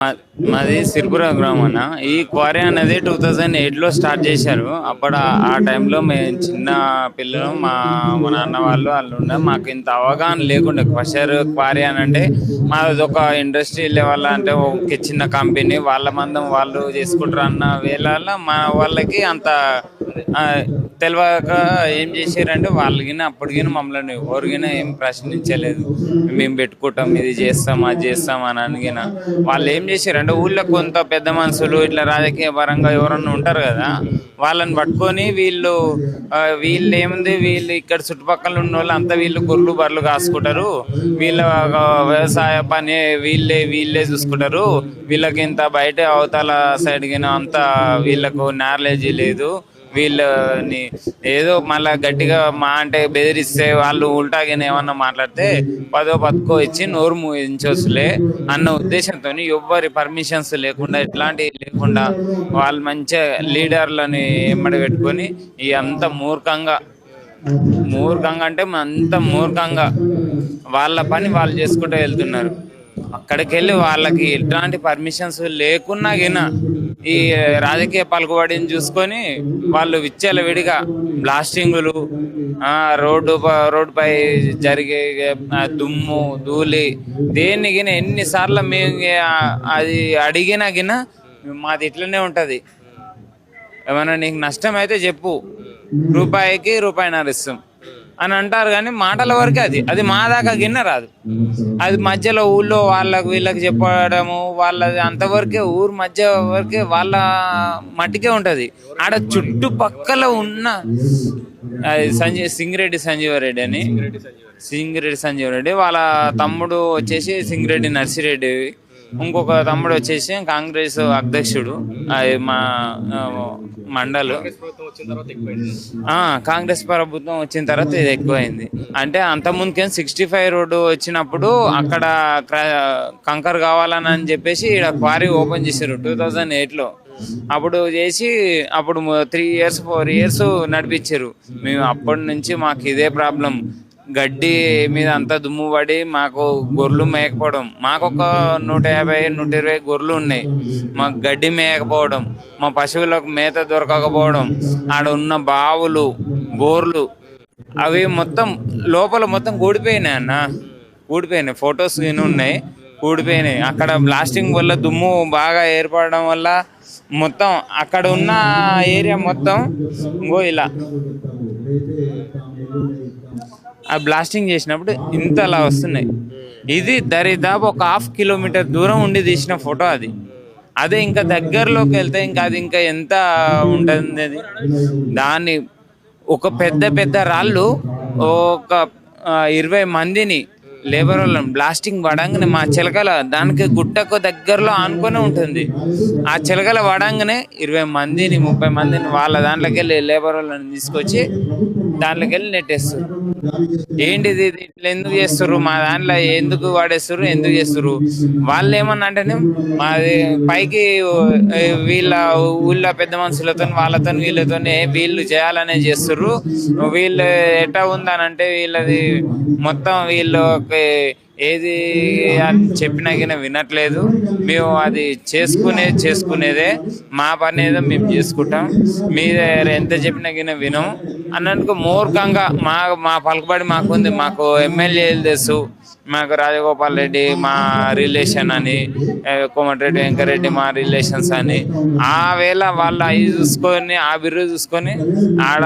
మాది సిరిపుర గ్రామం అన్న. ఈ క్వారీ అనేది 2008లో స్టార్ట్ చేశారు. అప్పుడు ఆ టైంలో మేము చిన్న పిల్లలు, మా నాన్న వాళ్ళు ఉండే మాకు ఇంత అవగాహన లేకుండే. క్వషర్ క్వారీ అని అంటే మాది ఒక ఇండస్ట్రీ లెవెల్, అంటే ఒక చిన్న కంపెనీ వాళ్ళ మందం వాళ్ళు చేసుకుంటారు అన్న వేళల్లో మా వాళ్ళకి అంత ఆ, తెలియక ఏం చేశారంటే వాళ్ళకిన అప్పటికిన మమ్మల్ని ఎవరికైనా ఏం ప్రశ్నించలేదు. మేము పెట్టుకుంటాం, ఇది చేస్తాం, అది చేస్తాం అని అడిగిన వాళ్ళు ఏం చేశారంటే ఊళ్ళో కొంత పెద్ద మనుషులు ఇట్లా రాజకీయ పరంగా ఎవరన్నా ఉంటారు కదా, వాళ్ళని పట్టుకొని వీళ్ళు ఏముంది, వీళ్ళు ఇక్కడ చుట్టుపక్కల ఉన్న వాళ్ళు అంతా వీళ్ళు గొర్రెలు బర్రెలు కాసుకుంటారు, వీళ్ళ వ్యవసాయ పని వీళ్ళే చూసుకుంటారు, వీళ్ళకి ఇంత బయట అవతల సైడ్ కిన అంత వీళ్ళకు నాలెడ్జ్ లేదు, వీళ్ళని ఏదో మళ్ళా గట్టిగా మా అంటే బెదిరిస్తే వాళ్ళు ఉల్టాగానే ఏమన్నా మాట్లాడితే పదో పతుకో ఇచ్చి నోరు మూయించొచ్చులే అన్న ఉద్దేశంతో ఎవ్వరి పర్మిషన్స్ లేకుండా ఇట్లాంటివి లేకుండా వాళ్ళు మంచిగా లీడర్లని ఎమ్మడి పెట్టుకొని ఈ అంత మూర్ఖంగా అంటే అంత మూర్ఖంగా వాళ్ళ పని వాళ్ళు చేసుకుంటూ వెళ్తున్నారు. అక్కడికి వెళ్ళి వాళ్ళకి ఎట్లాంటి పర్మిషన్స్ లేకున్నా గిన ఈ రాజకీయ పలుకుబడిని చూసుకొని వాళ్ళు విచ్చలవిడిగా బ్లాస్టింగులు, రోడ్డుపై జరిగే దుమ్ము ధూళి దేన్ని గిన ఎన్నిసార్లు మేము అది అడిగినా గిన మాది ఇట్లనే ఉంటుంది, ఏమన్నా నీకు నష్టం అయితే చెప్పు, రూపాయికి రూపాయిన్నర ఇస్తాం అని అంటారు. కానీ మాటల వరకే అది మా దాకా గిన్న రాదు. అది మధ్యలో ఊళ్ళో వీళ్ళకి చెప్పడము వాళ్ళది అంతవరకే, ఊరు మధ్య వరకే వాళ్ళ మట్టికే ఉంటది. ఆడ చుట్టుపక్కల ఉన్న సింగిరెడ్డి సంజీవరెడ్డి వాళ్ళ తమ్ముడు వచ్చేసి సింగిరెడ్డి నర్సిరెడ్డి, ఇంకొక తమ్ముడు వచ్చేసి కాంగ్రెస్ అధ్యక్షుడు. అది మా మండలు కాంగ్రెస్ ప్రభుత్వం వచ్చిన తర్వాత ఇది ఎక్కువైంది. అంటే అంత ముందుకేం 65 రోడ్డు వచ్చినప్పుడు అక్కడ కంకర్ కావాలని చెప్పేసి ఇక్కడ క్వారీ ఓపెన్ చేశారు 2008లో. అప్పుడు చేసి అప్పుడు 4 ఇయర్స్ నడిపించారు. మేము అప్పటి నుంచి మాకు ఇదే ప్రాబ్లం, గడ్డి మీద అంతా దుమ్ము పడి మాకు గొర్రెలు మేయకపోవడం. మాకు ఒక 150-120 గొర్రెలు ఉన్నాయి, మాకు గడ్డి మేయకపోవడం, మా పశువులకు మేత దొరకకపోవడం, ఆడ ఉన్న బావులు బోర్లు అవి మొత్తం లోపల మొత్తం కూడిపోయినాయి. ఫొటోస్ ఉన్నాయి, కూడిపోయినాయి. అక్కడ బ్లాస్టింగ్ వల్ల దుమ్ము బాగా ఏర్పడడం వల్ల మొత్తం అక్కడ ఉన్న ఏరియా మొత్తం ఇలా ఆ బ్లాస్టింగ్ చేసినప్పుడు ఇంతలా వస్తున్నాయి. ఇది దరిదాపు ఒక 1/2 కిలోమీటర్ దూరం ఉండి తీసిన ఫోటో అదే ఇంకా దగ్గరలోకి వెళ్తే అది ఇంకా ఎంత ఉంటుంది. దాన్ని ఒక పెద్ద రాళ్ళు ఒక 20 మందిని లేబర్ వాళ్ళని బ్లాస్టింగ్ పడంగానే మా చిలకల దానికి గుట్టకు దగ్గరలో ఆనుకొని ఉంటుంది. ఆ చిలకల పడంగానే 20 మందిని 30 మందిని వాళ్ళ దాంట్లోకి వెళ్ళి లేబర్ వాళ్ళని తీసుకొచ్చి దాంట్లోకి వెళ్ళి నెట్టేస్తారు. ఏంటిది ఇట్లా ఎందుకు చేస్తారు, మా దాంట్లో ఎందుకు వాడేస్తారు, ఎందుకు చేస్తారు? వాళ్ళు ఏమన్నా అంటేనే మాది పైకి వీళ్ళ ఊళ్ళో పెద్ద మనుషులతో వాళ్ళతో వీళ్ళు చేయాలనే చేస్తారు. వీళ్ళు ఎట్టా ఉందనంటే వీళ్ళది మొత్తం వీళ్ళు ఏది అని చెప్పినా గిన వినట్లేదు. మేము అది చేసుకునేదే మా పని ఏదో మేము చేసుకుంటాం, మీద ఎంత చెప్పినా గిన వినం అన్నట్టుగా మూర్ఖంగా మా పలుకుబడి మాకుంది. మాకు ఎమ్మెల్యేలు తెలుసు, మాకు రాజగోపాల్ రెడ్డి మా రిలేషన్ అని, కోమటిరెడ్డి వెంకరెడ్డి మా రిలేషన్స్ అని, ఆ వేళ వాళ్ళు అవి చూసుకొని ఆ బిర్రు చూసుకొని ఆడ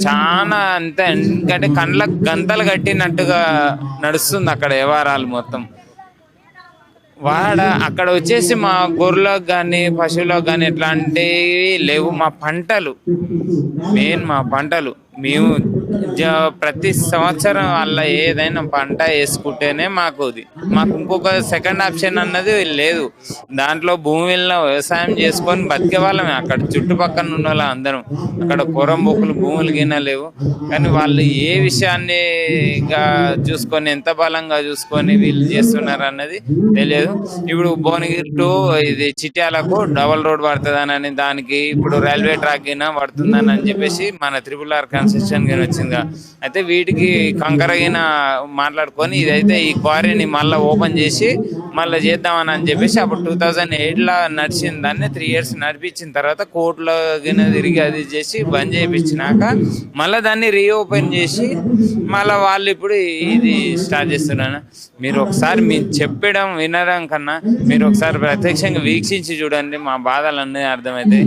చాలా అంతే. ఎందుకంటే కండ్లకు గంతలు కట్టినట్టుగా నడుస్తుంది అక్కడ వ్యవహారాలు మొత్తం. అక్కడ వచ్చేసి మా గొర్రెలకు కానీ పశువులకు కానీ ఎట్లాంటివి లేవు. మా పంటలు మేము ప్రతి సంవత్సరం వల్ల ఏదైనా పంట వేసుకుంటేనే మాకు ఇంకొక సెకండ్ ఆప్షన్ అన్నది లేదు. దాంట్లో భూమిలో వ్యవసాయం చేసుకొని బతికే వాళ్ళమే. అక్కడ చుట్టుపక్కల ఉన్న వాళ్ళ అందరం అక్కడ పొరంబొక్కులు భూములు గిన లేవు. కానీ వాళ్ళు ఏ విషయాన్ని చూసుకొని ఎంత బలంగా చూసుకొని వీళ్ళు చేస్తున్నారు అన్నది తెలియదు. ఇప్పుడు భువనగిరి టు ఇది చిట్యాలకు డబల్ రోడ్ పడుతుందని, దానికి ఇప్పుడు రైల్వే ట్రాక్ గిన పడుతుందని చెప్పేసి మన RRR కన్స్ట్రక్షన్ గిన వచ్చింది. వచ్చిందిగా. అయితే వీటికి కంకరగిన మాట్లాడుకొని ఇదైతే ఈ క్వారీని మళ్ళీ ఓపెన్ చేసి మళ్ళీ చేద్దామని అని చెప్పేసి అప్పుడు 2008లో నడిచింది. దాన్ని 3 years నడిపించిన తర్వాత కోర్టులో గిన్నె తిరిగి అది చేసి బంద్ చేయించినాక మళ్ళీ దాన్ని రీఓపెన్ చేసి మళ్ళీ వాళ్ళు ఇప్పుడు ఇది స్టార్ట్ చేస్తున్నాను. మీరు ఒకసారి మీరు చెప్పడం వినడం కన్నా మీరు ఒకసారి ప్రత్యక్షంగా వీక్షించి చూడండి, మా బాధలన్నీ అర్థమవుతాయి.